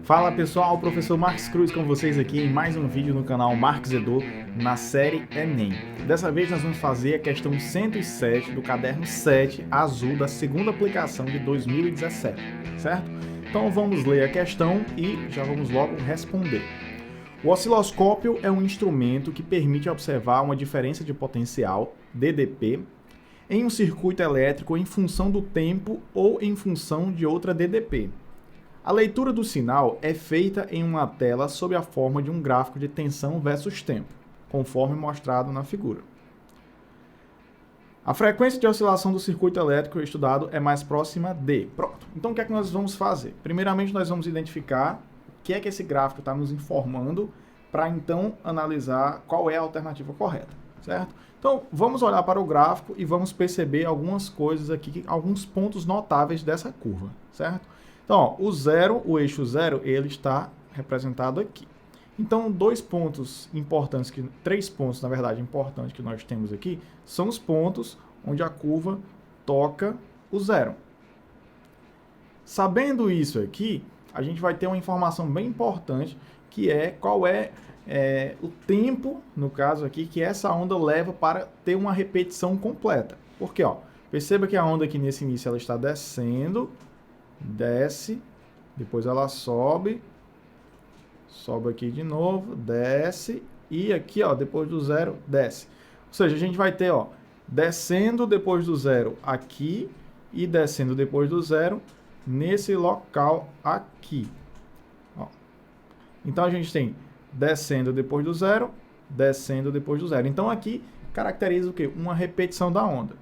Fala pessoal, o professor Marques Cruz com vocês aqui em mais um vídeo no canal Marques Edu na série Enem. Dessa vez nós vamos fazer a questão 107 do caderno 7 azul da segunda aplicação de 2017, certo? Então vamos ler a questão e já vamos logo responder. O osciloscópio é um instrumento que permite observar uma diferença de potencial, DDP, em um circuito elétrico em função do tempo ou em função de outra DDP. A leitura do sinal é feita em uma tela sob a forma de um gráfico de tensão versus tempo, conforme mostrado na figura. A frequência de oscilação do circuito elétrico estudado é mais próxima de... Pronto. Então, o que é que nós vamos fazer? Primeiramente, nós vamos identificar o que é que esse gráfico está nos informando para, então, analisar qual é a alternativa correta, certo? Então, vamos olhar para o gráfico e vamos perceber algumas coisas aqui, alguns pontos notáveis dessa curva, certo? Então, ó, o eixo zero, ele está representado aqui. Então, três pontos, na verdade, importantes que nós temos aqui, são os pontos onde a curva toca o zero. Sabendo isso aqui, a gente vai ter uma informação bem importante, que é qual é o tempo, no caso aqui, que essa onda leva para ter uma repetição completa. Porque, ó, perceba que a onda aqui nesse início ela está descendo, desce, depois ela sobe aqui de novo, desce, e aqui, ó, depois do zero, desce. Ou seja, a gente vai ter, ó, descendo depois do zero aqui e descendo depois do zero nesse local aqui. Ó. Então, a gente tem descendo depois do zero, descendo depois do zero. Então, aqui caracteriza o quê? Uma repetição da onda.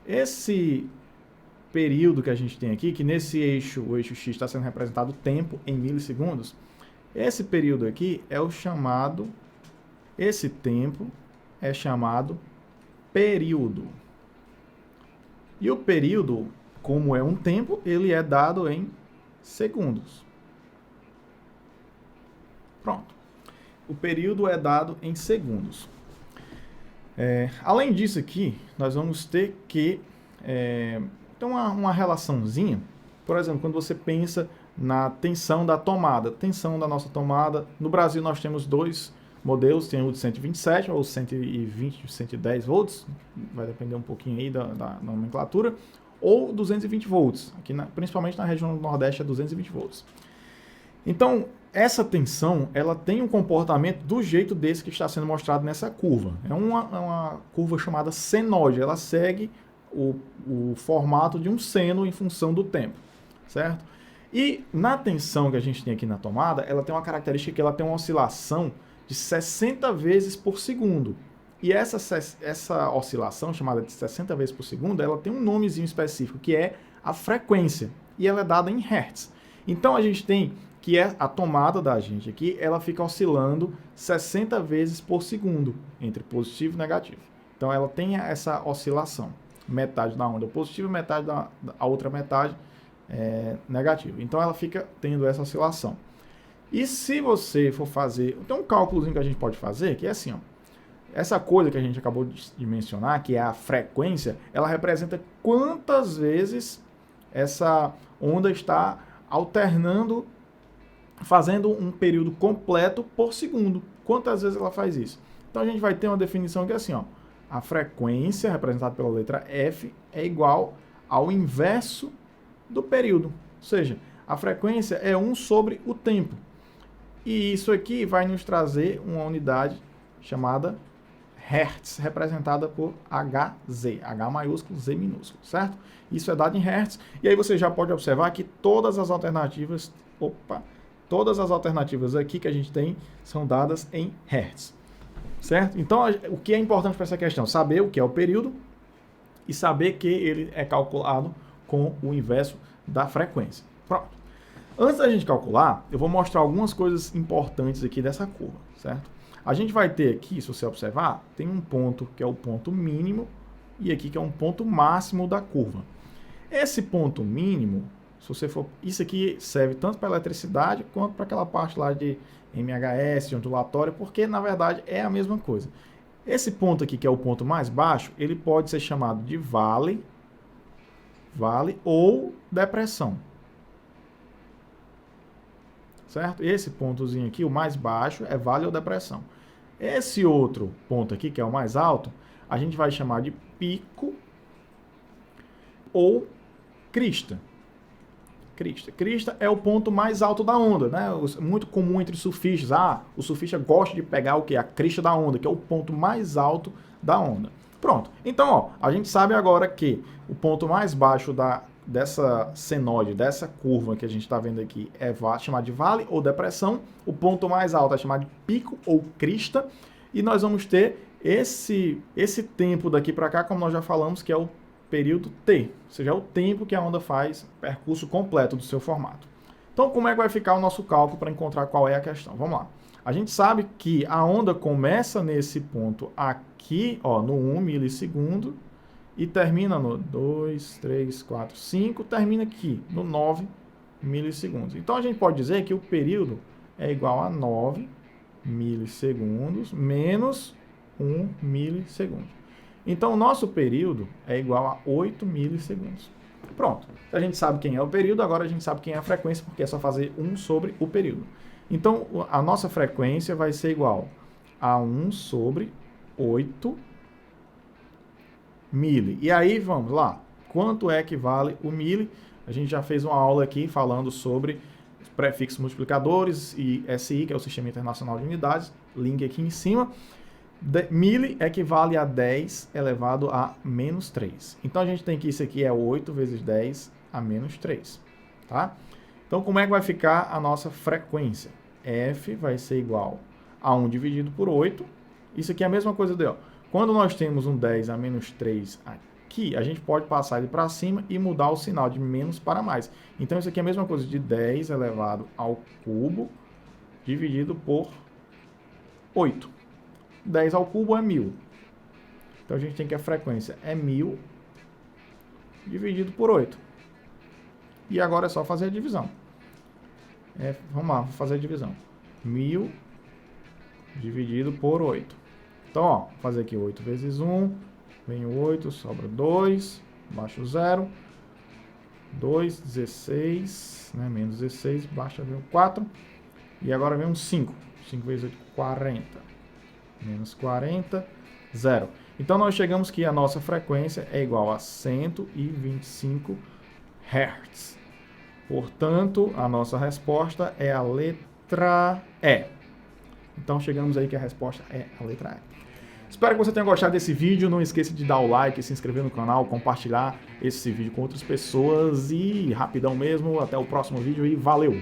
Esse período que a gente tem aqui, que nesse eixo, o eixo X está sendo representado tempo em milissegundos, esse período aqui é o chamado, esse tempo é chamado período. E o período, como é um tempo, ele é dado em segundos. Pronto. O período é dado em segundos. Além disso aqui, nós vamos ter que tem uma relaçãozinha, por exemplo, quando você pensa na tensão da tomada. Tensão da nossa tomada, no Brasil nós temos dois modelos, tem o de 127 ou 120, 110 volts, vai depender um pouquinho aí da nomenclatura, ou 220 volts, aqui principalmente na região do Nordeste é 220 volts. Então, essa tensão, ela tem um comportamento do jeito desse que está sendo mostrado nessa curva. É uma curva chamada senoide, ela segue o formato de um seno em função do tempo, certo? E na tensão que a gente tem aqui na tomada, ela tem uma característica que ela tem uma oscilação de 60 vezes por segundo. E essa oscilação, chamada de 60 vezes por segundo, ela tem um nomezinho específico, que é a frequência, e ela é dada em hertz. Então a gente tem que a tomada da gente aqui, ela fica oscilando 60 vezes por segundo, entre positivo e negativo. Então ela tem essa oscilação. Metade da onda positiva, metade a outra metade negativa. Então ela fica tendo essa oscilação. E se você for fazer, tem um cálculozinho que a gente pode fazer, que é assim, ó, essa coisa que a gente acabou de mencionar, que é a frequência, ela representa quantas vezes essa onda está alternando, fazendo um período completo por segundo. Quantas vezes ela faz isso? Então a gente vai ter uma definição que é assim, ó, a frequência, representada pela letra F, é igual ao inverso do período. Ou seja, a frequência é 1 sobre o tempo. E isso aqui vai nos trazer uma unidade chamada Hertz, representada por Hz. H maiúsculo, Z minúsculo, certo? Isso é dado em Hertz. E aí você já pode observar que todas as alternativas aqui que a gente tem são dadas em Hertz. Certo? Então, o que é importante para essa questão? Saber o que é o período e saber que ele é calculado com o inverso da frequência. Pronto. Antes da gente calcular, eu vou mostrar algumas coisas importantes aqui dessa curva, certo? A gente vai ter aqui, se você observar, tem um ponto que é o ponto mínimo e aqui que é um ponto máximo da curva. Esse ponto mínimo, se você for, isso aqui serve tanto para eletricidade quanto para aquela parte lá de MHS, de ondulatória, porque na verdade é a mesma coisa. Esse ponto aqui, que é o ponto mais baixo, ele pode ser chamado de vale ou depressão. certo? Esse pontozinho aqui, o mais baixo, é vale ou depressão. Esse outro ponto aqui, que é o mais alto, a gente vai chamar de pico ou crista. Crista é o ponto mais alto da onda, né? Muito comum entre surfistas. O surfista gosta de pegar o quê? A crista da onda, que é o ponto mais alto da onda. Pronto. Então, ó, a gente sabe agora que o ponto mais baixo dessa senoide, dessa curva que a gente está vendo aqui, é chamado de vale ou depressão. O ponto mais alto é chamado de pico ou crista. E nós vamos ter esse tempo daqui para cá, como nós já falamos, que é o período T, ou seja, é o tempo que a onda faz o percurso completo do seu formato. Então, como é que vai ficar o nosso cálculo para encontrar qual é a questão? Vamos lá. A gente sabe que a onda começa nesse ponto aqui, ó, no 1 milissegundo, e termina no 2, 3, 4, 5, termina aqui no 9 milissegundos. Então, a gente pode dizer que o período é igual a 9 milissegundos menos 1 milissegundo. Então, o nosso período é igual a 8 milissegundos. Pronto. A gente sabe quem é o período, agora a gente sabe quem é a frequência, porque é só fazer 1 sobre o período. Então, a nossa frequência vai ser igual a 1 sobre 8 mili. E aí, vamos lá. Quanto é que vale o mili? A gente já fez uma aula aqui falando sobre prefixos multiplicadores e SI, que é o Sistema Internacional de Unidades. Link aqui em cima. Mili equivale a 10 elevado a menos 3. Então, a gente tem que isso aqui é 8 vezes 10 a menos 3. Tá? Então, como é que vai ficar a nossa frequência? F vai ser igual a 1 dividido por 8. Isso aqui é a mesma coisa de, ó. Quando nós temos um 10 a menos 3 aqui, a gente pode passar ele para cima e mudar o sinal de menos para mais. Então, isso aqui é a mesma coisa de 10 elevado ao cubo dividido por 8. 10 ao cubo é 1000. Então, a gente tem que a frequência é 1000 dividido por 8. E agora é só fazer a divisão. Vamos lá, vou fazer a divisão. 1000 dividido por 8. Então, ó, vou fazer aqui 8 vezes 1. Vem o 8, sobra 2. Baixa o 0. 2, 16. Né, menos 16, baixa vem o 4. E agora vem um 5. 5 vezes 8, 40. Menos 40, 0. Então, nós chegamos que a nossa frequência é igual a 125 Hz. Portanto, a nossa resposta é a letra E. Então, chegamos aí que a resposta é a letra E. Espero que você tenha gostado desse vídeo. Não esqueça de dar o like, se inscrever no canal, compartilhar esse vídeo com outras pessoas. E rapidão mesmo, até o próximo vídeo e valeu!